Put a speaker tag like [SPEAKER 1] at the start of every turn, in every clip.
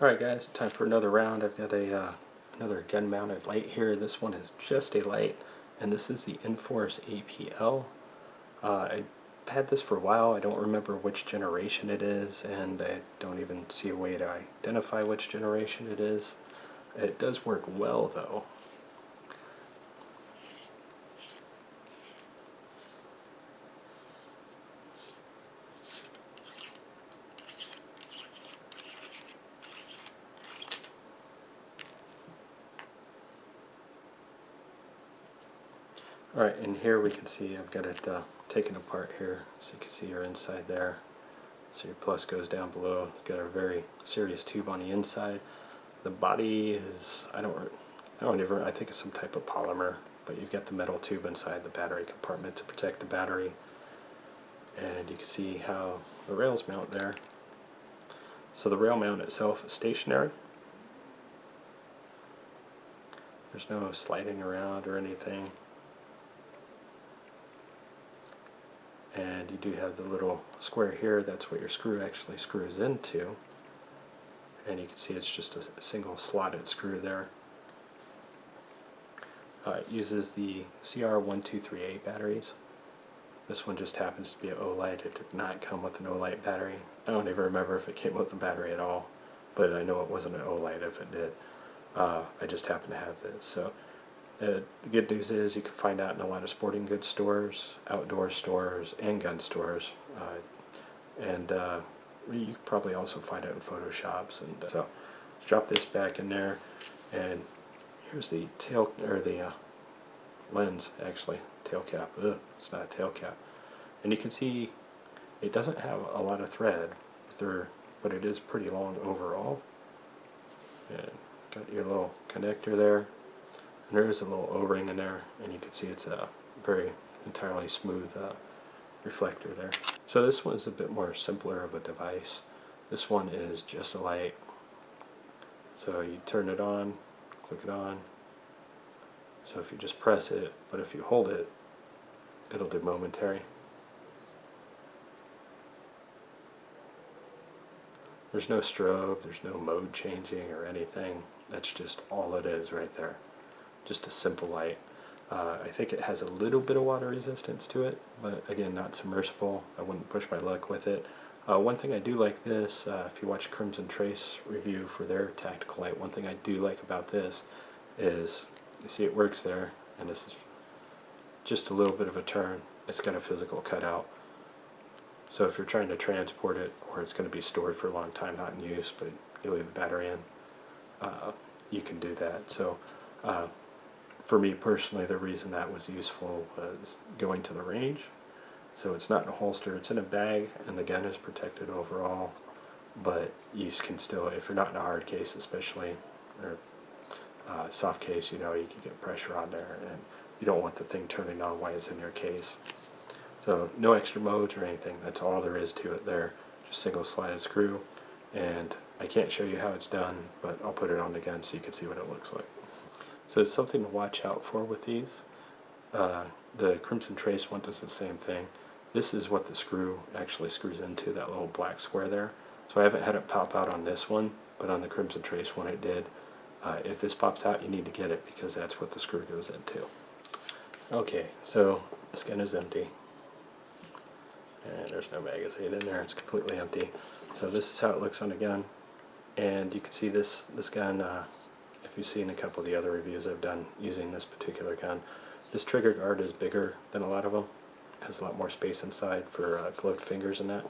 [SPEAKER 1] Alright guys, time for another round. I've got another gun mounted light here. This one is just a light, and this is the Inforce APL. I've had this for a while. I don't remember which generation it is, and I don't even see a way to identify which generation it is. It does work well though. Alright, and here we can see I've got it taken apart here, so you can see your inside there. So your plus goes down below. Got a very serious tube on the inside. The body is, I think it's some type of polymer, but you've got the metal tube inside the battery compartment to protect the battery. And you can see how the rails mount there. So the rail mount itself is stationary. There's no sliding around or anything. And you do have the little square here. That's what your screw actually screws into. And you can see it's just a single slotted screw there. It uses the CR123A batteries. This one just happens to be an OLED. It did not come with an OLED battery. I don't even remember if it came with a battery at all, but I know it wasn't an OLED if it did. I just happen to have this. So the good news is you can find out in a lot of sporting goods stores, outdoor stores, and gun stores. You can probably also find it in photo shops. And so let's drop this back in there, and here's the tail, or the lens actually, tail cap. Ugh, it's not a tail cap. And you can see it doesn't have a lot of thread, but it is pretty long overall. And got your little connector there. And there is a little O-ring in there, and you can see it's a very entirely smooth reflector there. So this one is a bit more simpler of a device. This one is just a light. So you turn it on, click it on. So if you just press it, but if you hold it, it'll do momentary. There's no strobe, there's no mode changing or anything. That's just all it is right there. Just a simple light. I think it has a little bit of water resistance to it, but again, not submersible. I wouldn't push my luck with it. One thing I do like this, if you watch Crimson Trace review for their tactical light, one thing I do like about this is, you see it works there, and this is just a little bit of a turn. It's got a physical cutout. So if you're trying to transport it, or it's going to be stored for a long time, not in use, but you leave the battery in, you can do that. So for me personally, the reason that was useful was going to the range. So it's not in a holster, it's in a bag, and the gun is protected overall, but you can still, if you're not in a hard case especially, or soft case, you can get pressure on there, and you don't want the thing turning on while it's in your case. So no extra modes or anything, that's all there is to it there, just single slided screw. And I can't show you how it's done, but I'll put it on the gun so you can see what it looks like. So it's something to watch out for with these. The Crimson Trace one does the same thing. This is what the screw actually screws into, that little black square there. So I haven't had it pop out on this one, but on the Crimson Trace one it did. If this pops out, you need to get it because that's what the screw goes into. Okay, so this gun is empty. And there's no magazine in there, it's completely empty. So this is how it looks on the gun. And you can see this gun, if you've seen a couple of the other reviews I've done using this particular gun, this trigger guard is bigger than a lot of them. It has a lot more space inside for gloved fingers and that.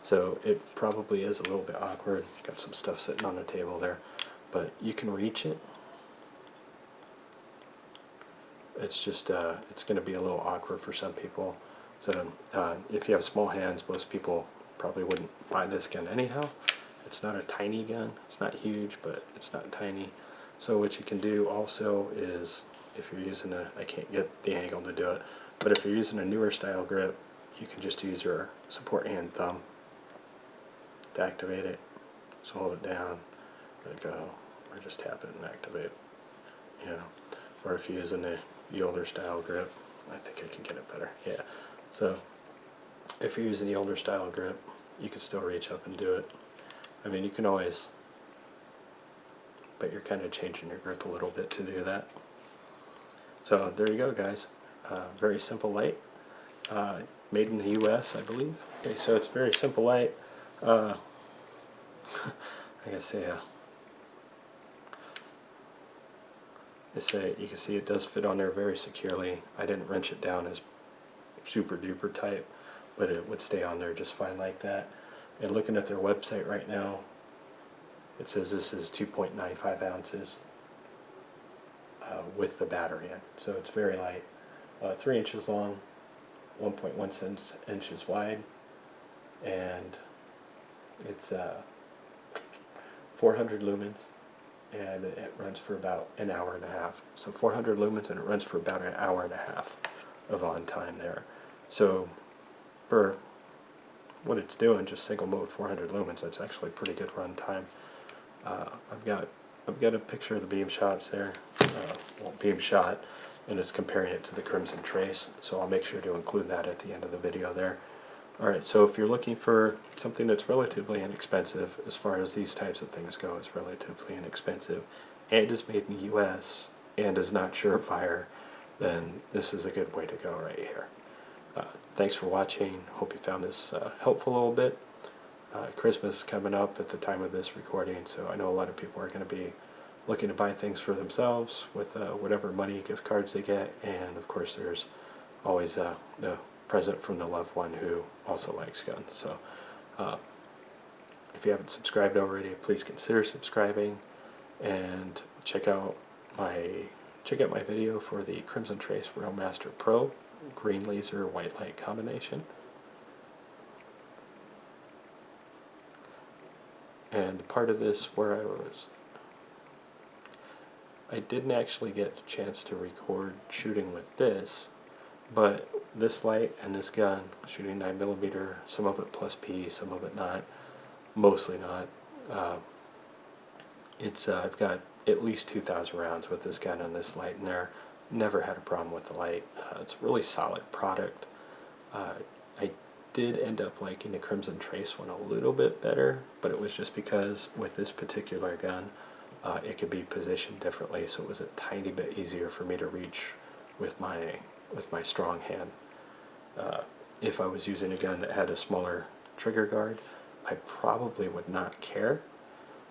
[SPEAKER 1] So it probably is a little bit awkward. Got some stuff sitting on the table there, but you can reach it. It's just, it's going to be a little awkward for some people. So if you have small hands, most people probably wouldn't buy this gun anyhow. It's not a tiny gun. It's not huge, but it's not tiny. So what you can do also is, if you're using I can't get the angle to do it, but if you're using a newer style grip, you can just use your support hand thumb to activate it. So hold it down, let it go, or just tap it and activate it. Or if you're using the older style grip, I think I can get it better. Yeah. So if you're using the older style grip, you can still reach up and do it. I mean, you can always but you're kind of changing your grip a little bit to do that. So there you go, guys. Very simple light. Made in the US, I believe. Okay, so it's very simple light. I guess you can see it does fit on there very securely. I didn't wrench it down as super duper tight, but it would stay on there just fine like that. And looking at their website right now, it says this is 2.95 ounces with the battery in. So it's very light. 3 inches long, 1.1 inches wide, and it's 400 lumens, and it runs for about an hour and a half. So 400 lumens, and it runs for about an hour and a half of on time there. So for what it's doing, just single mode 400 lumens, that's actually pretty good run time. I've got a picture of the beam shots there, beam shot, and it's comparing it to the Crimson Trace, so I'll make sure to include that at the end of the video there. Alright, so if you're looking for something that's relatively inexpensive, as far as these types of things go, it's relatively inexpensive, and is made in the US, and is not surefire, then this is a good way to go right here. Thanks for watching. Hope you found this helpful a little bit. Christmas is coming up at the time of this recording, so I know a lot of people are going to be looking to buy things for themselves with whatever money gift cards they get, and of course there's always the present from the loved one who also likes guns. So if you haven't subscribed already, please consider subscribing, and check out my video for the Crimson Trace Railmaster Pro green laser white light combination. And part of this where I didn't actually get a chance to record shooting with this, but this light and this gun, shooting 9mm, some of it plus P, some of it not, mostly not. I've got at least 2,000 rounds with this gun and this light in there. Never had a problem with the light. It's a really solid product. I did end up liking the Crimson Trace one a little bit better, but it was just because with this particular gun, it could be positioned differently, so it was a tiny bit easier for me to reach with my strong hand. If I was using a gun that had a smaller trigger guard, I probably would not care.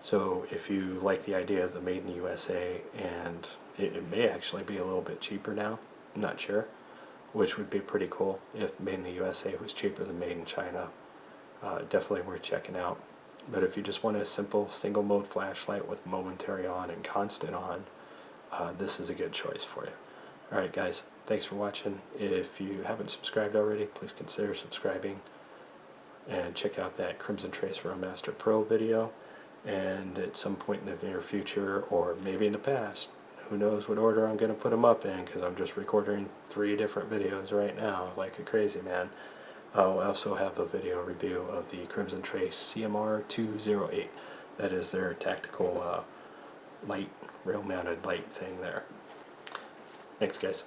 [SPEAKER 1] So if you like the idea of the Made in USA, and it may actually be a little bit cheaper now, I'm not sure, which would be pretty cool if Made in the USA was cheaper than Made in China. Definitely worth checking out. But if you just want a simple single mode flashlight with momentary on and constant on, this is a good choice for you. Alright guys, thanks for watching. If you haven't subscribed already, please consider subscribing, and check out that Crimson Trace Railmaster Pro video. And at some point in the near future, or maybe in the past, who knows what order I'm going to put them up in, because I'm just recording 3 different videos right now like a crazy man. I'll also have a video review of the Crimson Trace CMR 208. That is their tactical light, rail-mounted light thing there. Thanks guys.